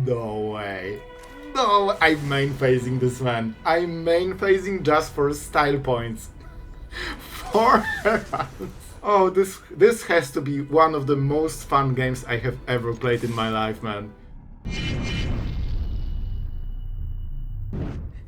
No way. No, I'm main phasing this man. I'm main phasing just for style points. For Herald. Oh, this has to be one of the most fun games I have ever played in my life, man.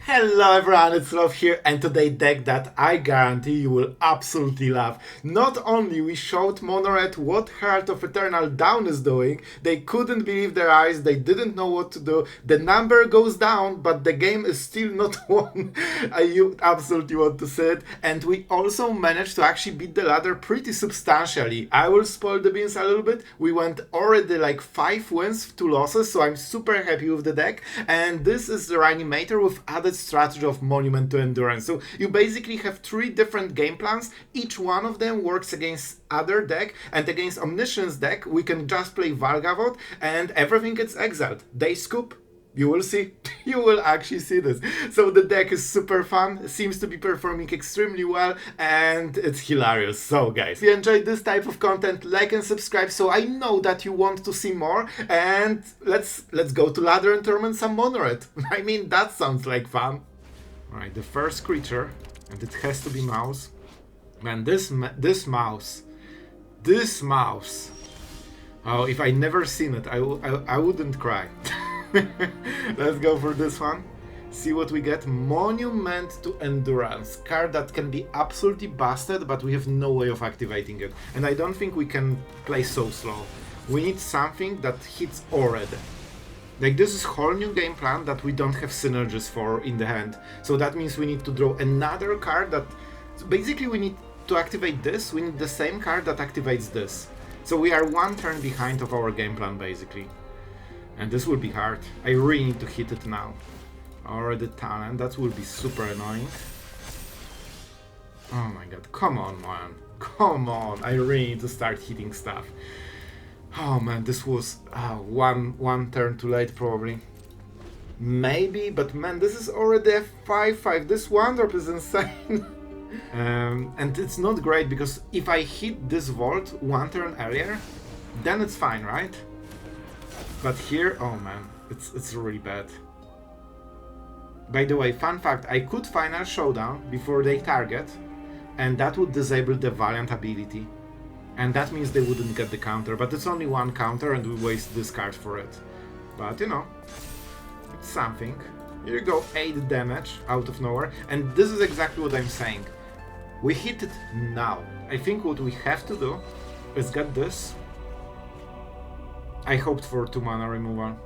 Hello everyone, it's Sloth here, and today deck that I guarantee you will absolutely love. Not only we showed Monored what Herald of Eternal Dawn is doing, they couldn't believe their eyes, they didn't know what to do, the number goes down, but the game is still not won. You absolutely want to see it, and we also managed to actually beat the ladder pretty substantially. I will spoil the beans a little bit, we went already like 5 wins, 2 losses, so I'm super happy with the deck, and this is the Reanimator with added strategy of Monument to Endurance. So you basically have 3 different game plans, each one of them works against other deck, and against Omniscience deck we can just play Valgavoth and everything gets exiled. They scoop. You will see. You will actually see this. So the deck is super fun, seems to be performing extremely well, and it's hilarious. So guys, if you enjoyed this type of content, like and subscribe so I know that you want to see more, and let's go to ladder and tournament some Monored. I mean, that sounds like fun. Alright, the first creature, and it has to be mouse. Man, this mouse. Oh, if I never seen it, I wouldn't cry. Let's go for this one. See what we get. Monument to Endurance. Card that can be absolutely busted, but we have no way of activating it. And I don't think we can play so slow. We need something that hits already. Like, this is whole new game plan that we don't have synergies for in the hand. So that means we need to draw another card that... So basically we need to activate this, we need the same card that activates this. So we are 1 turn behind of our game plan basically. And this will be hard. I really need to hit it now. Already talent, that will be super annoying. Oh my god, come on man. Come on, I really need to start hitting stuff. Oh man, this was one turn too late probably. Maybe, but man, this is already a 5-5. This 1-drop is insane. And it's not great because if I hit this vault 1 turn earlier, then it's fine, right? But here, oh man, it's really bad. By the way, fun fact, I could Final Showdown before they target, and that would disable the Valiant ability. And that means they wouldn't get the counter, but it's only 1 counter and we waste this card for it. But you know, it's something. Here you go, 8 damage out of nowhere, and this is exactly what I'm saying. We hit it now. I think what we have to do is get this. I hoped for 2 mana removal.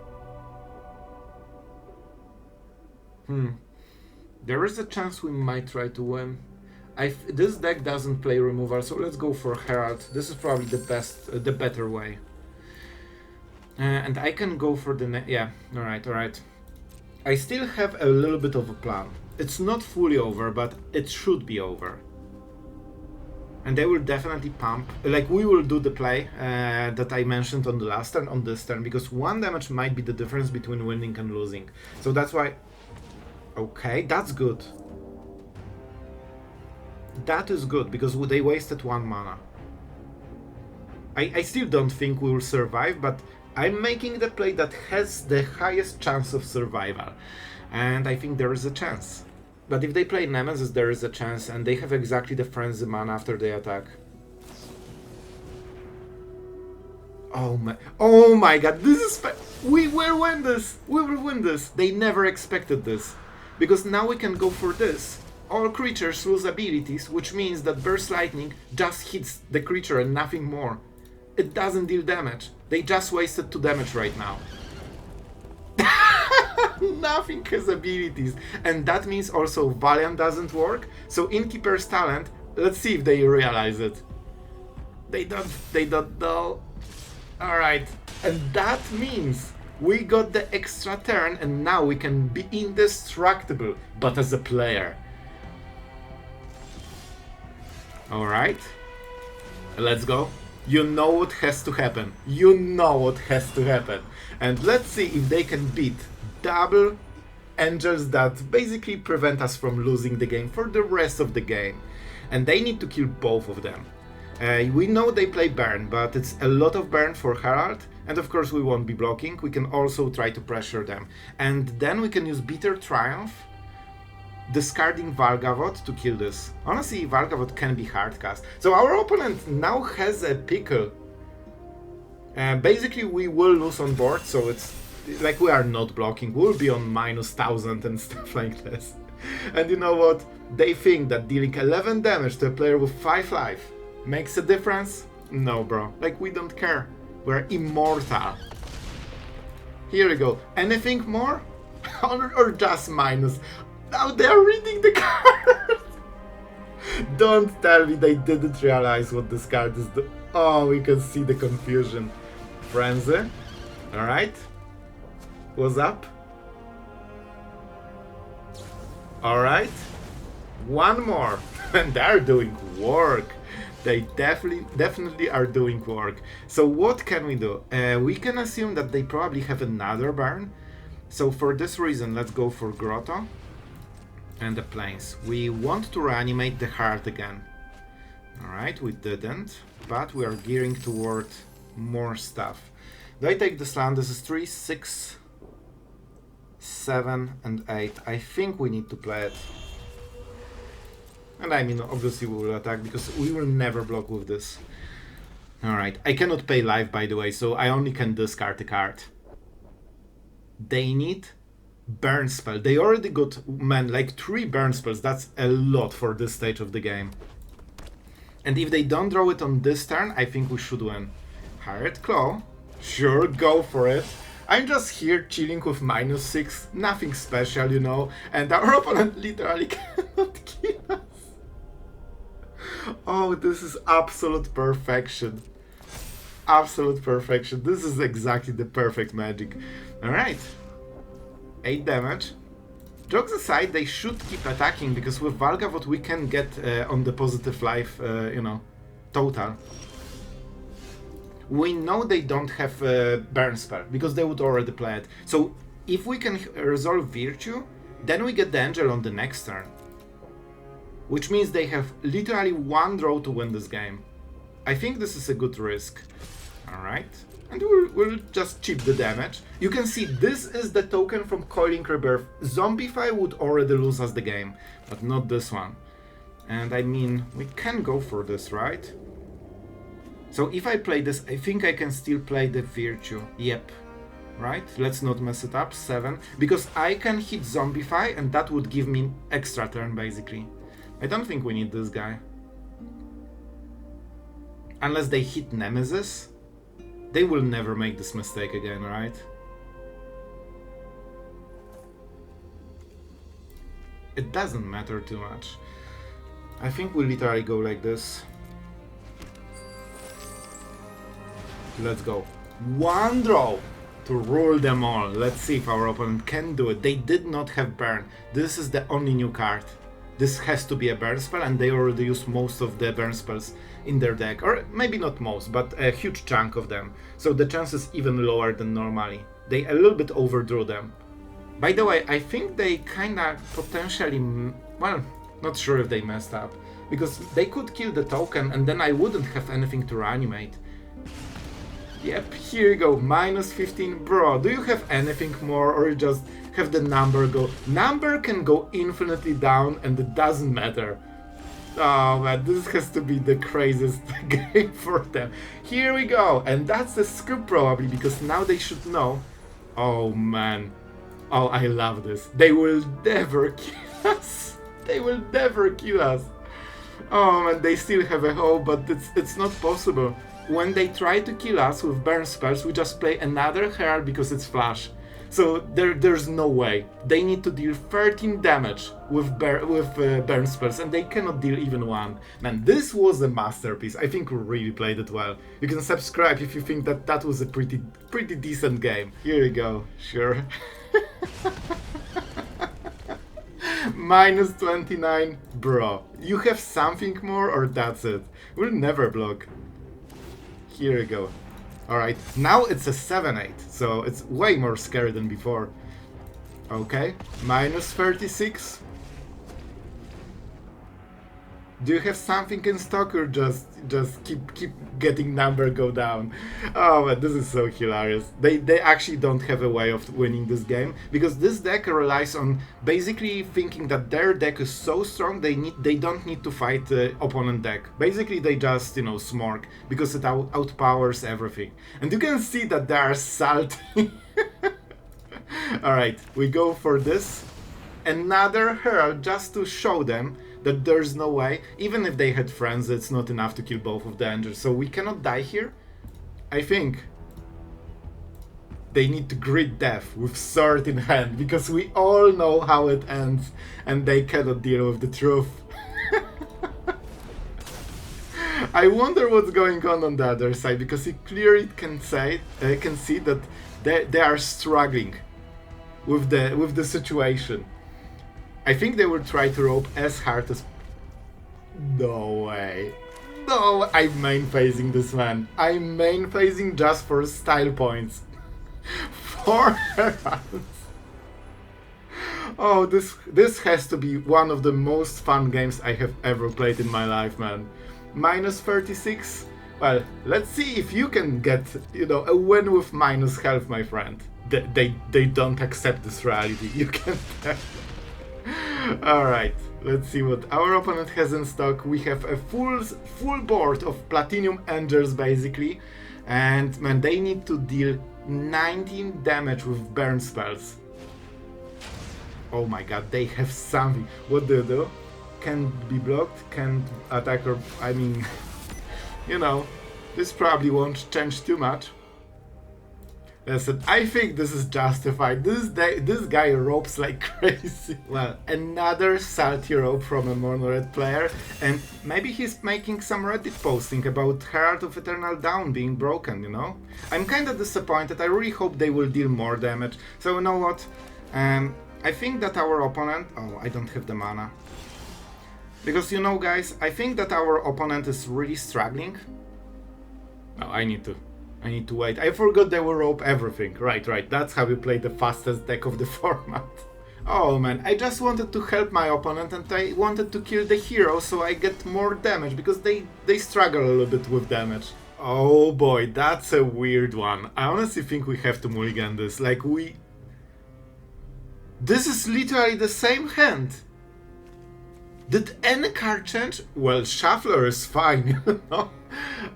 There is a chance we might try to win. This deck doesn't play removal, so let's go for Herald. This is probably the better way. And I can go for the yeah, alright. I still have a little bit of a plan. It's not fully over, but it should be over. And they will definitely pump, like we will do the play that I mentioned on the last turn, on this turn, because 1 damage might be the difference between winning and losing. So that's why, okay, that's good. That is good, because they wasted 1 mana. I still don't think we will survive, but I'm making the play that has the highest chance of survival. And I think there is a chance. But if they play Nemesis, there is a chance, and they have exactly the frenzy mana after they attack. Oh my god, this is we will win this! We will win this! They never expected this. Because now we can go for this. All creatures lose abilities, which means that Burst Lightning just hits the creature and nothing more. It doesn't deal damage. They just wasted 2 damage right now. Nothing has abilities, and that means also Valiant doesn't work. So Innkeeper's talent, let's see if they realize it. They don't know. Alright, and that means we got the extra turn and now we can be indestructible, but as a player. Alright, let's go. You know what has to happen. You know what has to happen. And let's see if they can beat double angels that basically prevent us from losing the game for the rest of the game. And they need to kill both of them. We know they play burn, but it's a lot of burn for Herald, And of course we won't be blocking, we can also try to pressure them. And then we can use Bitter Triumph, discarding Valgavoth to kill this. Honestly, Valgavoth can be hard cast. So our opponent now has a pickle. Basically we will lose on board, so it's like we are not blocking, we'll be on -1000 and stuff like this. And you know what? They think that dealing 11 damage to a player with 5 life makes a difference? No, bro. Like, we don't care. We're immortal. Here we go. Anything more? or just minus? Now they're reading the card! Don't tell me they didn't realize what this card is doing. Oh, we can see the confusion. Frenzy. Alright. What's up? Alright. One more. And they're doing work. They definitely are doing work. So what can we do? We can assume that they probably have another burn. So for this reason, let's go for Grotto and the Plains. We want to reanimate the Herald again. Alright, we didn't, but we are gearing toward more stuff. Do I take this land? This is 3, 6, 7, and 8. I think we need to play it. And I mean, obviously we will attack, because we will never block with this. Alright, I cannot pay life, by the way, so I only can discard a card. They need burn spell. They already got, man, like 3 burn spells. That's a lot for this stage of the game. And if they don't draw it on this turn, I think we should win. Hired Claw. Sure, go for it. I'm just here chilling with -6. Nothing special, you know. And our opponent literally cannot kill us. Oh, this is absolute perfection. Absolute perfection. This is exactly the perfect magic. Alright. 8 damage. Jokes aside, they should keep attacking, because with Valgavoth we can get on the positive life, you know, total. We know they don't have burn spell, because they would already play it. So if we can resolve Virtue, then we get the Angel on the next turn. Which means they have literally 1 draw to win this game. I think this is a good risk. Alright. And we'll just chip the damage. You can see this is the token from Coiling Rebirth. Zombify would already lose us the game, but not this one. And I mean, we can go for this, right? So if I play this, I think I can still play the Virtue. Yep. Right? Let's not mess it up. 7. Because I can hit Zombify, and that would give me extra turn, basically. I don't think we need this guy. Unless they hit Nemesis. They will never make this mistake again, right? It doesn't matter too much. I think we'll literally go like this. Let's go. 1 draw to rule them all. Let's see if our opponent can do it. They did not have burn. This is the only new card. This has to be a burn spell, and they already used most of the burn spells in their deck. Or maybe not most, but a huge chunk of them. So the chance is even lower than normally. They a little bit overdrew them. By the way, I think they kinda potentially... well, not sure if they messed up. Because they could kill the token, and then I wouldn't have anything to reanimate. Yep, here you go, -15. Bro, do you have anything more, or you just have the number go? Number can go infinitely down, and it doesn't matter. Oh man, this has to be the craziest game for them. Here we go, and that's the scoop probably, because now they should know. Oh man. Oh, I love this. They will never kill us. They will never kill us. Oh man, they still have a hope, but it's not possible. When they try to kill us with burn spells, we just play another Herald because it's flash. So there's no way. They need to deal 13 damage with burn spells, and they cannot deal even 1. Man, this was a masterpiece. I think we really played it well. You can subscribe if you think that that was a pretty decent game. Here you go, sure. -29, bro. You have something more, or that's it? We'll never block. Here we go. Alright, now it's a 7-8, so it's way more scary than before. Okay, -36. Do you have something in stock or just keep getting number go down? Oh man, this is so hilarious. They actually don't have a way of winning this game because this deck relies on basically thinking that their deck is so strong they don't need to fight the opponent deck. Basically they just smork because it outpowers everything. And you can see that they are salty. Alright, we go for this. Another Herald just to show them that there's no way. Even if they had friends, it's not enough to kill both of the angels. So we cannot die here. I think they need to greet death with sword in hand because we all know how it ends and they cannot deal with the truth. I wonder what's going on the other side because he clearly can see that they are struggling with the situation. I think they will try to rope as hard as... No way. No, I'm main phasing this man. I'm main phasing just for style points. 4 Heralds. Oh, this has to be one of the most fun games I have ever played in my life, man. Minus 36? Well, let's see if you can get, a win with minus health, my friend. They don't accept this reality, you can tell. Alright, let's see what our opponent has in stock. We have a full board of Platinum Angels basically. And man, they need to deal 19 damage with burn spells. Oh my god, they have something. What do? Can't be blocked, can't attack or... I mean, this probably won't change too much. Listen, I think this is justified. This guy ropes like crazy. Well, another salty rope from a mono-red player, and maybe he's making some Reddit posting about Herald of Eternal Dawn being broken, I'm kinda disappointed. I really hope they will deal more damage. So you know what? I think that our opponent... Oh, I don't have the mana. Because guys, I think that our opponent is really struggling. Oh, I need to wait. I forgot they will rope everything. Right. That's how we play the fastest deck of the format. Oh man, I just wanted to help my opponent and I wanted to kill the hero so I get more damage because they struggle a little bit with damage. Oh boy, that's a weird one. I honestly think we have to mulligan this. This is literally the same hand. Did any card change? Well, Shuffler is fine,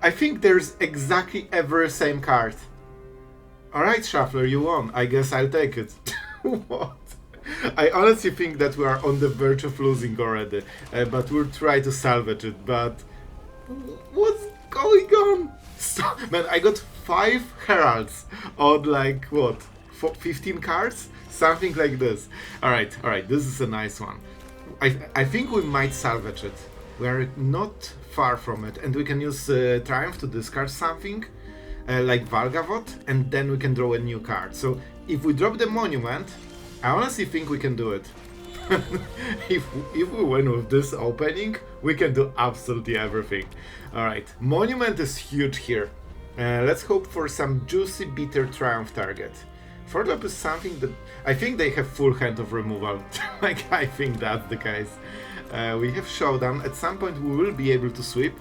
I think there's exactly every same card. Alright, Shuffler, you won. I guess I'll take it. What? I honestly think that we are on the verge of losing already. But we'll try to salvage it. But what's going on? Man, I got 5 Heralds on 15 cards? Something like this. Alright, this is a nice one. I think we might salvage it. We are not far from it, and we can use Triumph to discard something like Valgavoth, and then we can draw a new card. So if we drop the Monument, I honestly think we can do it. If we win with this opening, we can do absolutely everything. Alright, Monument is huge here. Let's hope for some juicy bitter Triumph target. Four-drop is something that I think they have full hand of removal. I think that's the case. We have Showdown. At some point we will be able to sweep.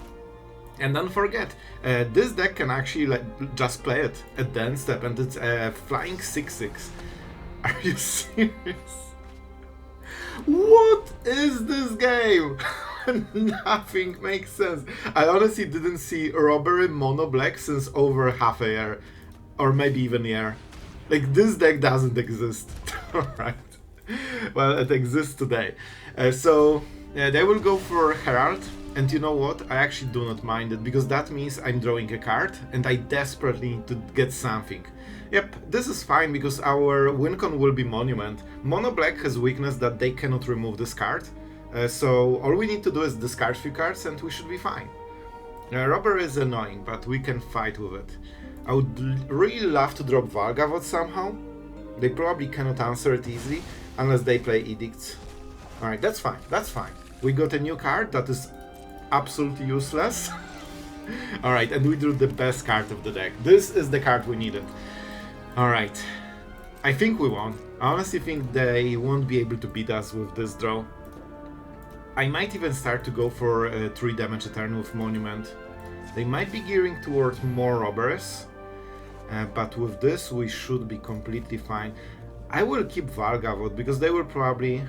And don't forget, this deck can actually just play it at the end step, and it's flying 6/6. Are you serious? What is this game? Nothing makes sense. I honestly didn't see Robbery Mono Black since over half a year. Or maybe even a year. This deck doesn't exist. Alright. Well, it exists today. So they will go for Herald. And you know what? I actually do not mind it, because that means I'm drawing a card and I desperately need to get something. Yep, this is fine because our win con will be Monument. Mono Black has weakness that they cannot remove this card. So all we need to do is discard few cards and we should be fine. Robber is annoying, but we can fight with it. I would really love to drop Valgavoth somehow. They probably cannot answer it easily unless they play Edicts. Alright, that's fine, that's fine. We got a new card that is absolutely useless. Alright, and we drew the best card of the deck. This is the card we needed. Alright, I think we won. I honestly think they won't be able to beat us with this draw. I might even start to go for 3 damage a turn with Monument. They might be gearing towards more robbers, but with this we should be completely fine. I will keep Valgavoth because they will probably...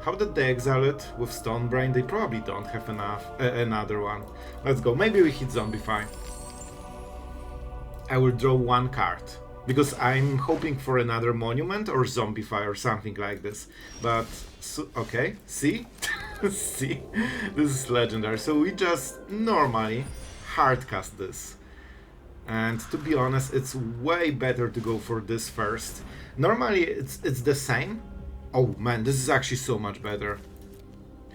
How did they exile it? With Stonebrain? They probably don't have enough. Another one. Let's go. Maybe we hit Zombify. I will draw 1 card. Because I'm hoping for another Monument or Zombify or something like this. But, so, okay, see? See? This is legendary. So we just normally hardcast this. And to be honest, it's way better to go for this first. Normally it's the same. Oh man, this is actually so much better.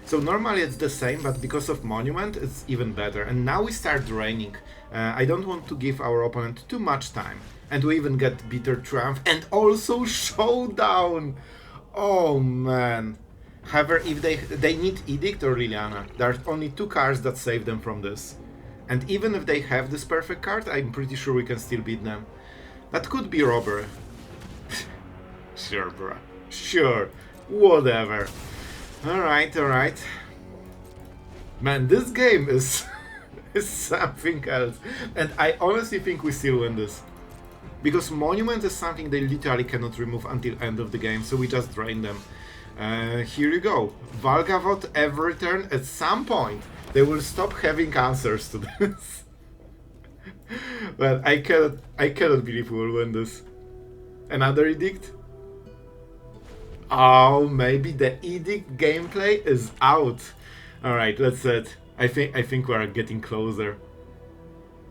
So normally it's the same, but because of Monument, it's even better. And now we start draining. I don't want to give our opponent too much time. And we even get Bitter Triumph and also Showdown! Oh man. However, if they need Edict or Liliana, there are only 2 cards that save them from this. And even if they have this perfect card, I'm pretty sure we can still beat them. That could be robbery. Sure, bruh. Sure. Whatever. Alright, alright. Man, this game is, is something else. And I honestly think we still win this. Because Monument is something they literally cannot remove until end of the game, so we just drain them. Here you go. Valgavoth every turn at some point. They will stop having answers to this. But I cannot believe we will win this. Another Edict? Oh, maybe the Edict gameplay is out. Alright, let's set. I think we are getting closer.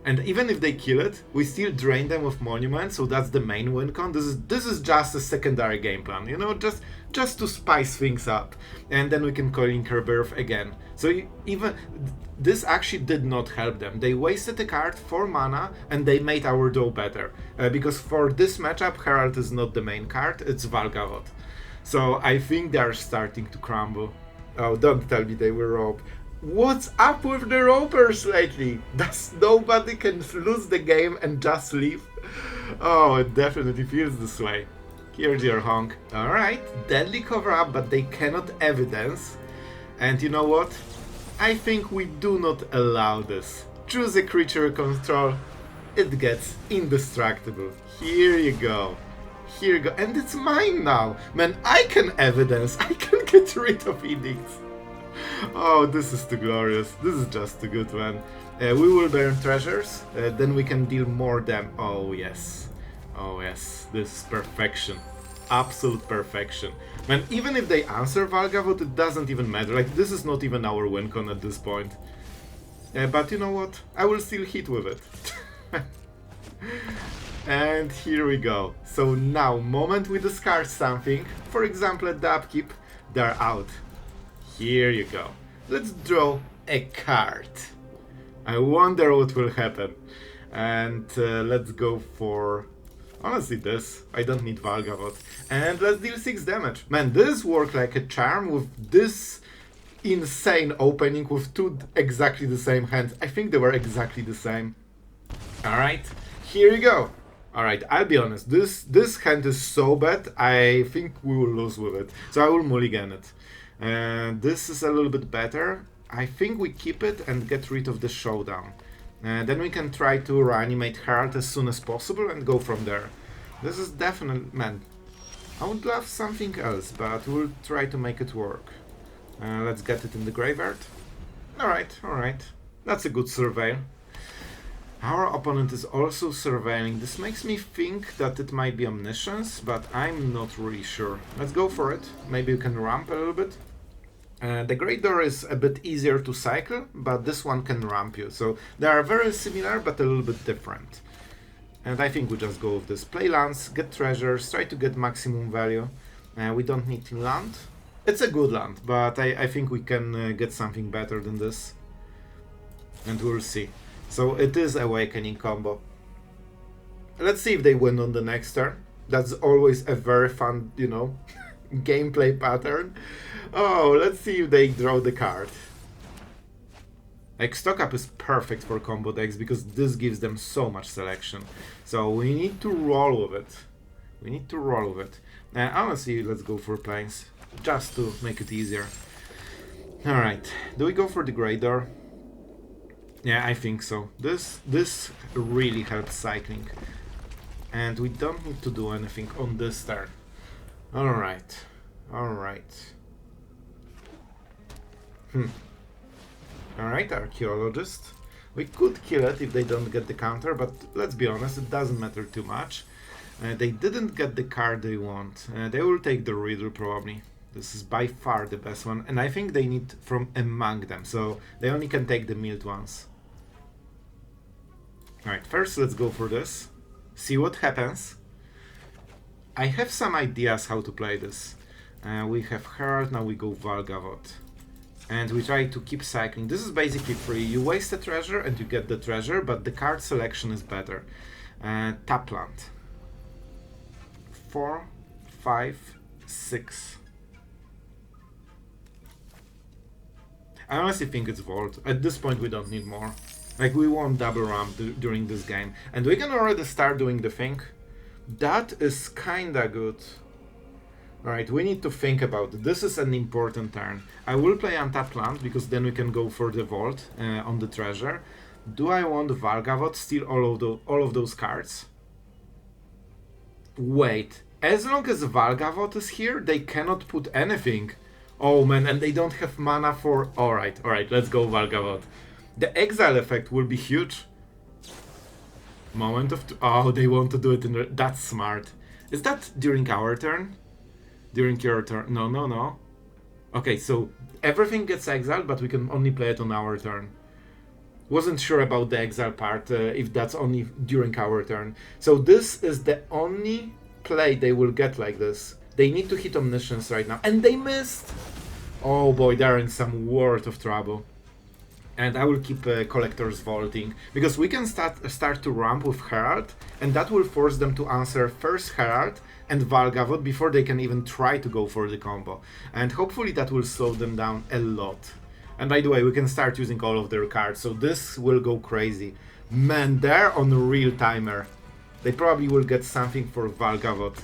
And even if they kill it, we still drain them with Monument, so that's the main win con. This is just a secondary game plan, you know, just to spice things up. And then we can Coiling Rebirth again. So even this actually did not help them. They wasted a card for mana and they made our draw better. Because for this matchup, Herald is not the main card, it's Valgavoth. So I think they are starting to crumble. Oh, don't tell me they were robbed. What's up with the robbers lately? Does nobody can lose the game and just leave? Oh, it definitely feels this way. Here's your honk. Alright, deadly cover up, but they cannot evidence. And you know what? I think we do not allow this. Choose a creature control. It gets indestructible. Here you go. Here you go. And it's mine now. Man, I can evidence. I can get rid of edicts. Oh, this is too glorious. This is just too good, man. We will burn treasures, then we can deal more damage. Oh yes. Oh yes. This is perfection. Absolute perfection. Man, even if they answer Valgavoth, it doesn't even matter. Like, this is not even our win con at this point. But you know what? I will still hit with it. And here we go. So now, moment we discard something, for example at the upkeep, they're out. Here you go. Let's draw a card. I wonder what will happen. And let's go for... honestly this. I don't need Valgavoth. And let's deal 6 damage. Man, this worked like a charm with this insane opening with 2 exactly the same hands. I think they were exactly the same. Alright, here you go. Alright, I'll be honest. This hand is so bad, I think we will lose with it. So I will mulligan it. This is a little bit better. I think we keep it and get rid of the Showdown. Then we can try to reanimate Herald as soon as possible and go from there. This is definitely... man, I would love something else, but we'll try to make it work. Let's get it in the graveyard. Alright, alright. That's a good surveil. Our opponent is also surveilling. This makes me think that it might be Omniscience, but I'm not really sure. Let's go for it. Maybe we can ramp a little bit. The Great Door is a bit easier to cycle, but this one can ramp you. So they are very similar, but a little bit different. And I think we just go with this. Play lands, get treasures, try to get maximum value. We don't need land. It's a good land, but I think we can get something better than this. And we'll see. So it is Awakening combo. Let's see if they win on the next turn. That's always a very fun, you know, gameplay pattern. Oh, let's see if they draw the card. Like, Stock Up is perfect for combo decks because this gives them so much selection. So we need to roll with it. We need to roll with it. Honestly, let's go for Plains, just to make it easier. Alright, do we go for the Grey Door? Yeah, I think so. This really helps cycling. And we don't need to do anything on this turn. Alright. Alright. Alright, Archaeologist. We could kill it if they don't get the counter, but let's be honest, it doesn't matter too much. They didn't get the card they want. They will take the Riddle probably. This is by far the best one, and I think they need from among them, so they only can take the milled ones. Alright, first let's go for this. See what happens. I have some ideas how to play this. We have Herald, now we go Valgavoth. And we try to keep cycling. This is basically free. You waste a treasure and you get the treasure, but the card selection is better. Tap land. 4, 5, 6. I honestly think it's Vault. At this point we don't need more. Like, we won't double ramp during this game. And we can already start doing the thing. That is kinda good. Alright, we need to think about it. This is an important turn. I will play untapped land because then we can go for the vault on the treasure. Do I want Valgavoth steal all of those cards? Wait, as long as Valgavoth is here, they cannot put anything. Oh man, and they don't have mana for... Alright, let's go Valgavoth. The exile effect will be huge. Moment of... Oh, they want to do it in... That's smart. Is that during our turn? During your turn? No. Okay, so everything gets exiled, but we can only play it on our turn. Wasn't sure about the exile part, if that's only during our turn. So this is the only play they will get like this. They need to hit Omniscience right now, and they missed! Oh boy, they're in some world of trouble. And I will keep Collectors vaulting, because we can start to ramp with Herald, and that will force them to answer first Herald and Valgavoth before they can even try to go for the combo. And hopefully that will slow them down a lot. And by the way, we can start using all of their cards, so this will go crazy. Man, they're on a real timer. They probably will get something for Valgavoth.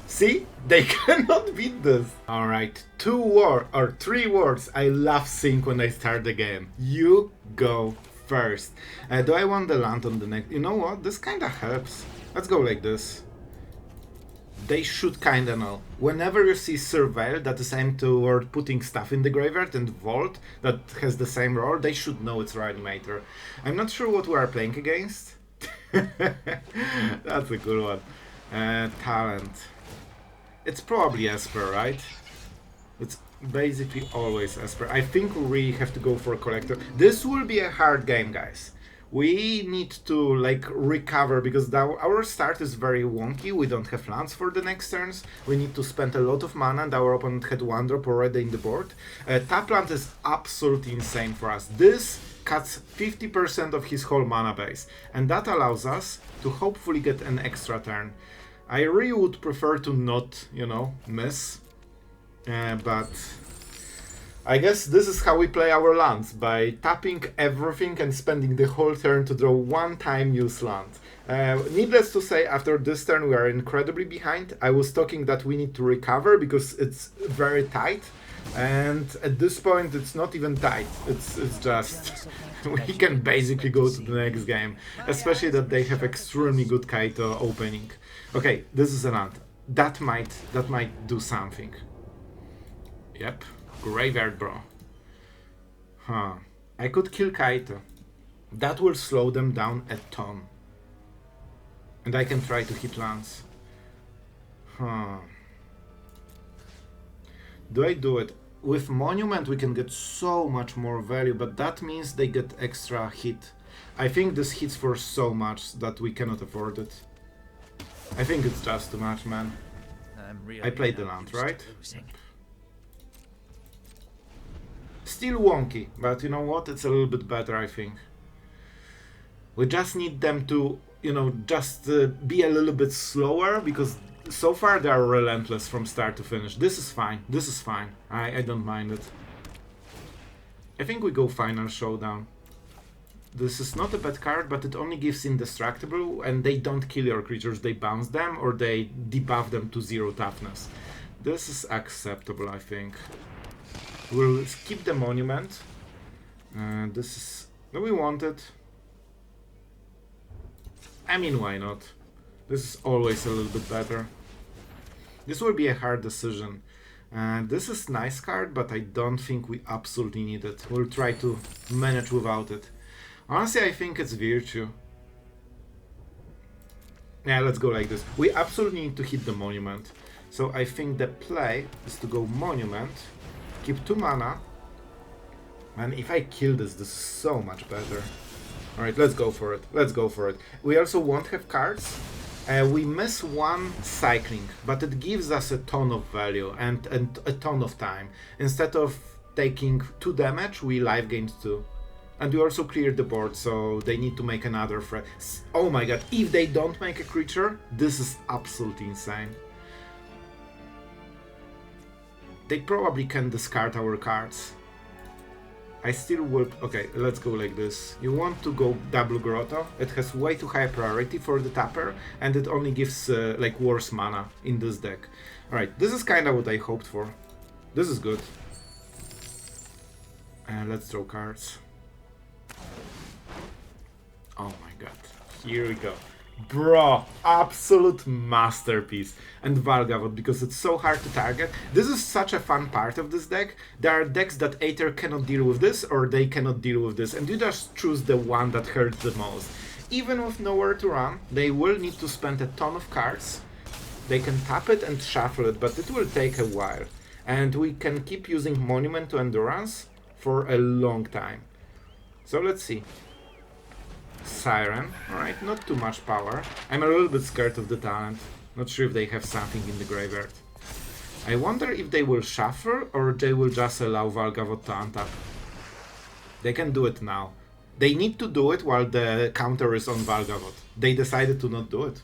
See? They cannot beat this. Alright, 3 words I love seeing when I start the game. You go first. Do I want the land on the next? You know what? This kinda helps. Let's go like this. They should kinda know. Whenever you see Surveil that is aimed toward putting stuff in the graveyard and Vault that has the same role, they should know it's Reanimator. I'm not sure what we are playing against. That's a good one. Talent. It's probably Esper, right? It's basically always Esper. I think we really have to go for a Collector. This will be a hard game, guys. We need to like recover because our start is very wonky. We don't have lands for the next turns. We need to spend a lot of mana and our opponent had 1 drop already in the board. Tap land is absolutely insane for us. This cuts 50% of his whole mana base, and that allows us to hopefully get an extra turn. I really would prefer to not, you know, miss, but I guess this is how we play our lands, by tapping everything and spending the whole turn to draw 1-time use land. Needless to say, after this turn we are incredibly behind. I was talking that we need to recover because it's very tight, and at this point it's not even tight, it's just we can basically go to the next game, especially that they have extremely good Kaito opening. Okay, this is an land. That might do something. Yep, Graveyard Bro. Huh. I could kill Kaito. That will slow them down a ton. And I can try to hit lands. Huh. Do I do it? With Monument we can get so much more value, but that means they get extra hit. I think this hits for so much that we cannot afford it. I think it's just too much, man. I played the land, right? Still wonky, but you know what? It's a little bit better, I think. We just need them to, you know, just be a little bit slower, because so far they are relentless from start to finish. This is fine. This is fine. I don't mind it. I think we go Final Showdown. This is not a bad card, but it only gives Indestructible, and they don't kill your creatures, they bounce them or they debuff them to 0 toughness. This is acceptable, I think. We'll skip the monument. This is... Do we want it? I mean, why not? This is always a little bit better. This will be a hard decision. This is nice card, but I don't think we absolutely need it. We'll try to manage without it. Honestly, I think it's Virtue. Yeah, let's go like this. We absolutely need to hit the monument. So I think the play is to go monument, keep 2 mana. Man, if I kill this, this is so much better. Alright, let's go for it. Let's go for it. We also won't have cards. We miss 1 cycling, but it gives us a ton of value and a ton of time. Instead of taking 2 damage, we life gained 2. And we also cleared the board, so they need to make another threat. Oh my god, if they don't make a creature, this is absolutely insane. They probably can discard our cards. I still would... Okay, let's go like this. You want to go double grotto. It has way too high priority for the tapper, and it only gives like worse mana in this deck. Alright, this is kinda what I hoped for. This is good. Let's draw cards. Oh my god, here we go. Bro, absolute masterpiece. And Valgavoth, because it's so hard to target. This is such a fun part of this deck. There are decks that either cannot deal with this or they cannot deal with this, and you just choose the one that hurts the most. Even with nowhere to run, they will need to spend a ton of cards. They can tap it and shuffle it, but it will take a while. And we can keep using Monument to Endurance for a long time. So let's see. Siren, alright, not too much power. I'm a little bit scared of the talent. Not sure if they have something in the graveyard. I wonder if they will shuffle or they will just allow Valgavoth to untap. They can do it now. They need to do it while the counter is on Valgavoth. They decided to not do it.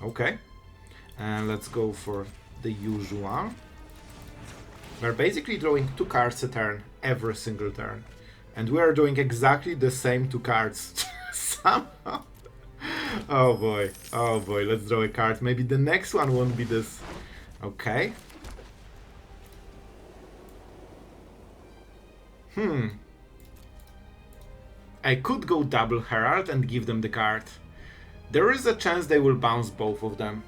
Okay. And let's go for the usual. We're basically drawing 2 cards a turn, every single turn. And we are doing exactly the same 2 cards. Somehow. Oh boy, let's draw a card. Maybe the next one won't be this. Okay. I could go double Herald and give them the card. There is a chance they will bounce both of them.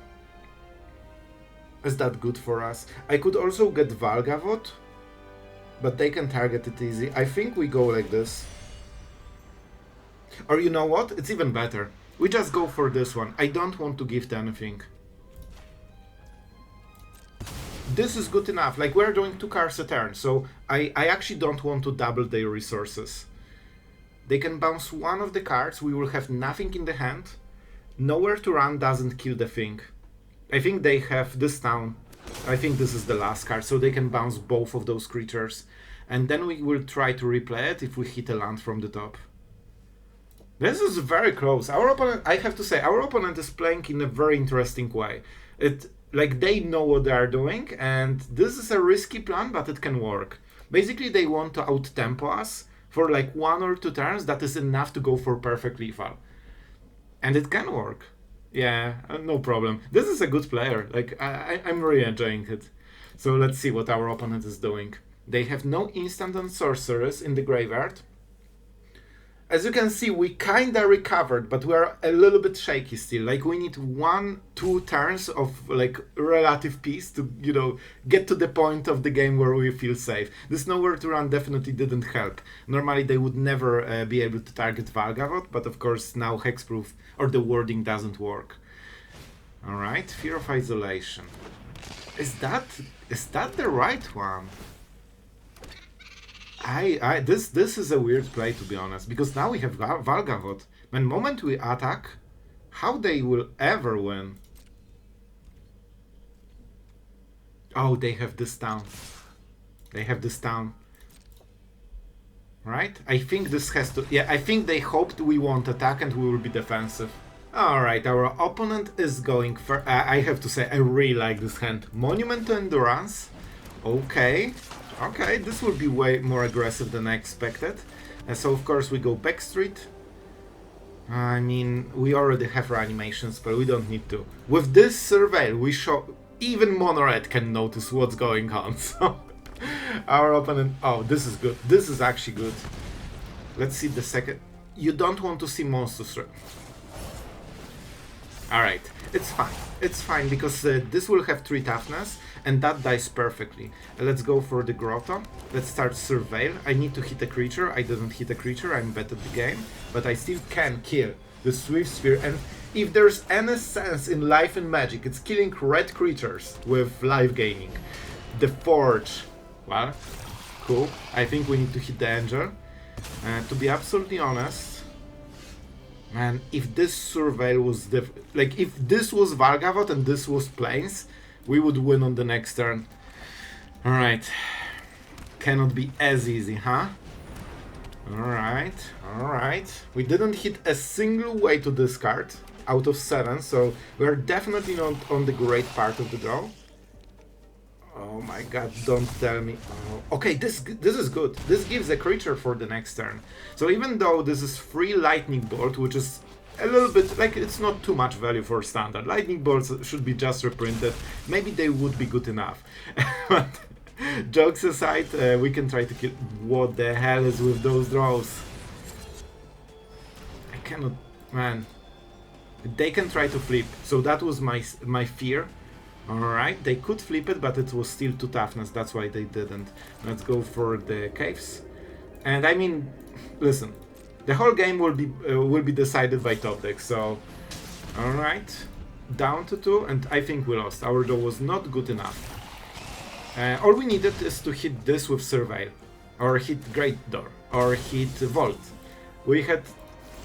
Is that good for us? I could also get Valgavoth, but they can target it easy. I think we go like this. Or you know what? It's even better. We just go for this one. I don't want to gift anything. This is good enough. Like, we're doing 2 cards a turn, so I actually don't want to double their resources. They can bounce one of the cards. We will have nothing in the hand. Nowhere to run doesn't kill the thing. I think they have this town. I think this is the last card, so they can bounce both of those creatures. And then we will try to replay it if we hit a land from the top. This is very close. Our opponent, I have to say, our opponent is playing in a very interesting way. Like, they know what they are doing, and this is a risky plan, but it can work. Basically, they want to out-tempo us for like 1 or 2 turns. That is enough to go for perfect lethal. And it can work. Yeah, no problem. This is a good player. Like, I'm really enjoying it. So let's see what our opponent is doing. They have no instant and sorcerers in the graveyard. As you can see, we kinda recovered, but we're a little bit shaky still. Like, we need 1-2 turns of like relative peace to, you know, get to the point of the game where we feel safe. This nowhere to run definitely didn't help. Normally they would never be able to target Valgavoth, but of course now hexproof or the wording doesn't work. Alright, Fear of Isolation. Is that the right one? This is a weird play, to be honest, because now we have Valgavoth. The moment we attack, how they will ever win? Oh, they have this town. They have this town. Right? I think this has to... Yeah, I think they hoped we won't attack and we will be defensive. Alright, our opponent is going for... I have to say, I really like this hand. Monument to Endurance. Okay. Okay, this will be way more aggressive than I expected. And so, of course, we go Backstreet. I mean, we already have reanimations, but we don't need to. With this Surveil, we show... Even Mono Red can notice what's going on, so... Our opponent... Oh, this is good. This is actually good. Let's see the second... You don't want to see monsters. Alright, it's fine. It's fine because this will have 3 toughness and that dies perfectly. Let's go for the grotto. Let's start surveil. I need to hit a creature. I didn't hit a creature. I'm bad at the game. But I still can kill the Swift Sphere. And if there's any sense in life and magic, it's killing red creatures with life gaining. The Forge. Well, cool. I think we need to hit the Angel. To be absolutely honest, man, if this surveil was like if this was Valgavoth and this was Plains, we would win on the next turn. Alright. Cannot be as easy, huh? Alright, alright. We didn't hit a single way to discard out of 7, so we're definitely not on the great part of the draw. Oh my god, don't tell me. Oh. Okay, this is good. This gives a creature for the next turn. So even though this is free Lightning Bolt, which is a little bit, like, it's not too much value for standard. Lightning Bolts should be just reprinted. Maybe they would be good enough. But jokes aside, we can try to kill... What the hell is with those draws? I cannot... Man. They can try to flip. So that was my fear. Alright, they could flip it, but it was still 2 toughness, that's why they didn't. Let's go for the caves. And I mean, listen, the whole game will be decided by top deck, so... Alright, down to 2, and I think we lost. Our draw was not good enough. All we needed is to hit this with Surveil, or hit Great Door, or hit Vault. We had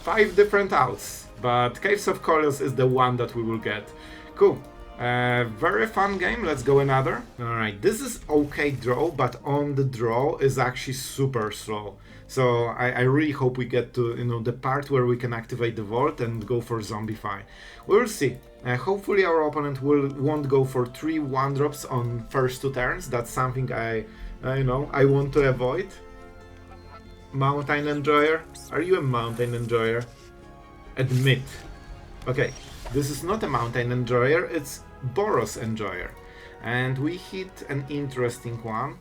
5 different outs, but Caves of Koilos is the one that we will get. Cool. Very fun game. Let's go another. Alright, this is okay draw, but on the draw is actually super slow. So I really hope we get to, you know, the part where we can activate the vault and go for Zombify. We'll see. Hopefully our opponent won't go for 3 1-drops on first 2 turns. That's something I want to avoid. Mountain Enjoyer? Are you a Mountain Enjoyer? Admit. Okay, this is not a Mountain Enjoyer, it's Boros Enjoyer. And we hit an interesting one.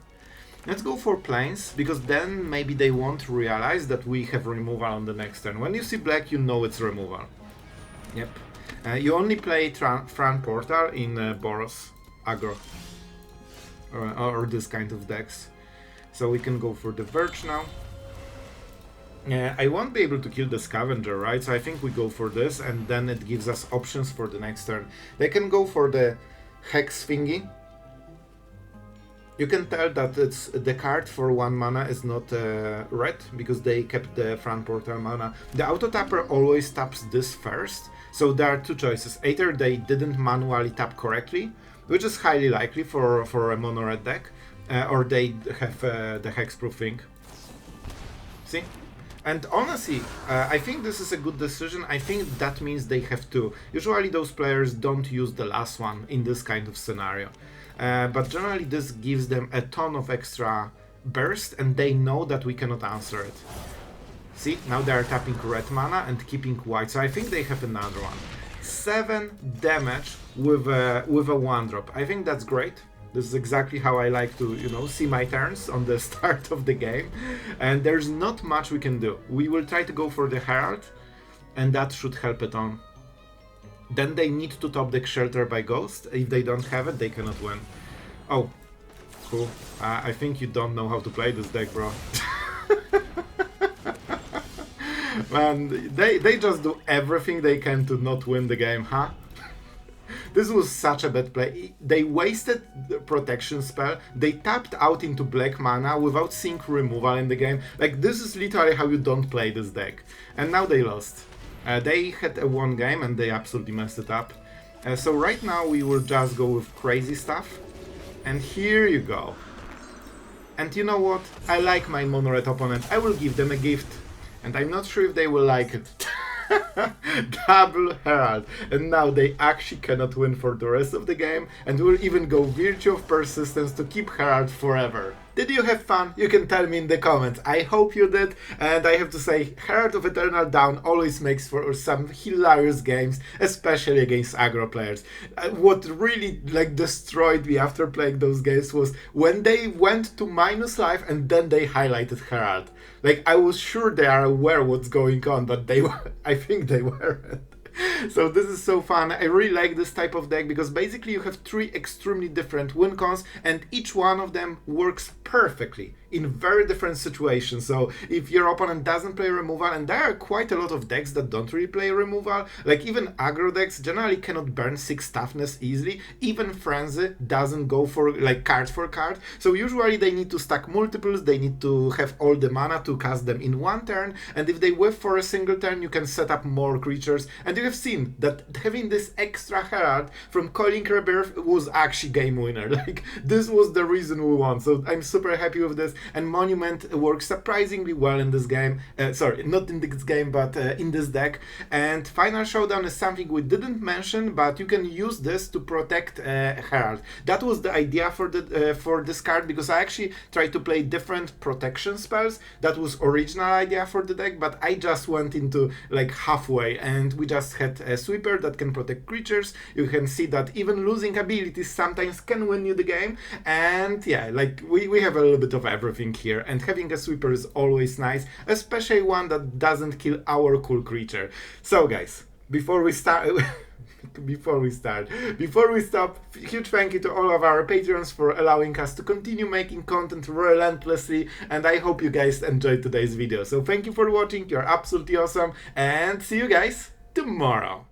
Let's go for Plains, because then maybe they won't realize that we have removal on the next turn. When you see black, you know it's removal. Yep. You only play Fran Portal in Boros, Aggro, or this kind of decks. So we can go for the Verge now. I won't be able to kill the Scavenger, right? So I think we go for this, and then it gives us options for the next turn. They can go for the Hex thingy. You can tell that it's the card for 1 mana is not red, because they kept the front portal mana. The auto tapper always taps this first, so there are 2 choices. Either they didn't manually tap correctly, which is highly likely for a mono red deck, or they have the hexproof thing. See? And honestly, I think this is a good decision. I think that means they have 2. Usually those players don't use the last one in this kind of scenario. But generally this gives them a ton of extra burst, and they know that we cannot answer it. See, now they are tapping red mana and keeping white, so I think they have another one. 7 damage with a 1-drop. I think that's great. This is exactly how I like to, you know, see my turns on the start of the game. And there's not much we can do. We will try to go for the Herald, and that should help it on. Then they need to top deck Shelter by Ghost. If they don't have it, they cannot win. Oh, cool. I think you don't know how to play this deck, bro. Man, they just do everything they can to not win the game, huh? This was such a bad play. They wasted the protection spell, they tapped out into black mana without seeing removal in the game. Like, this is literally how you don't play this deck. And now they lost. They had a 1 game and they absolutely messed it up. So right now we will just go with crazy stuff. And here you go. And you know what? I like my mono red opponent. I will give them a gift. And I'm not sure if they will like it. Double Herald, and now they actually cannot win for the rest of the game, and will even go Virtue of Persistence to keep Herald forever. Did you have fun? You can tell me in the comments. I hope you did, and I have to say, Herald of Eternal Dawn always makes for some hilarious games, especially against aggro players. What really like destroyed me after playing those games was when they went to minus life and then they highlighted Herald. Like, I was sure they are aware what's going on, but they were, I think they weren't. So this is so fun. I really like this type of deck because basically you have three extremely different win cons and each one of them works perfectly in very different situations. So if your opponent doesn't play removal, and there are quite a lot of decks that don't really play removal, like even aggro decks generally cannot burn 6 toughness easily, even Frenzy doesn't go for like card for card, so usually they need to stack multiples, they need to have all the mana to cast them in one turn, and if they whiff for a single turn you can set up more creatures, and you have seen that having this extra Herald from Coiling Rebirth was actually game winner. Like, this was the reason we won, so I'm super happy with this. And Monument works surprisingly well in this game. Sorry, not in this game, but in this deck. And Final Showdown is something we didn't mention, but you can use this to protect Herald. That was the idea for this card, because I actually tried to play different protection spells. That was original idea for the deck, but I just went into like halfway, and we just had a sweeper that can protect creatures. You can see that even losing abilities sometimes can win you the game, and yeah, like we have a little bit of everything here, and having a sweeper is always nice, especially one that doesn't kill our cool creature. So guys, before we start before we stop, huge thank you to all of our patrons for allowing us to continue making content relentlessly, and I hope you guys enjoyed today's video. So thank you for watching, you're absolutely awesome, and see you guys tomorrow.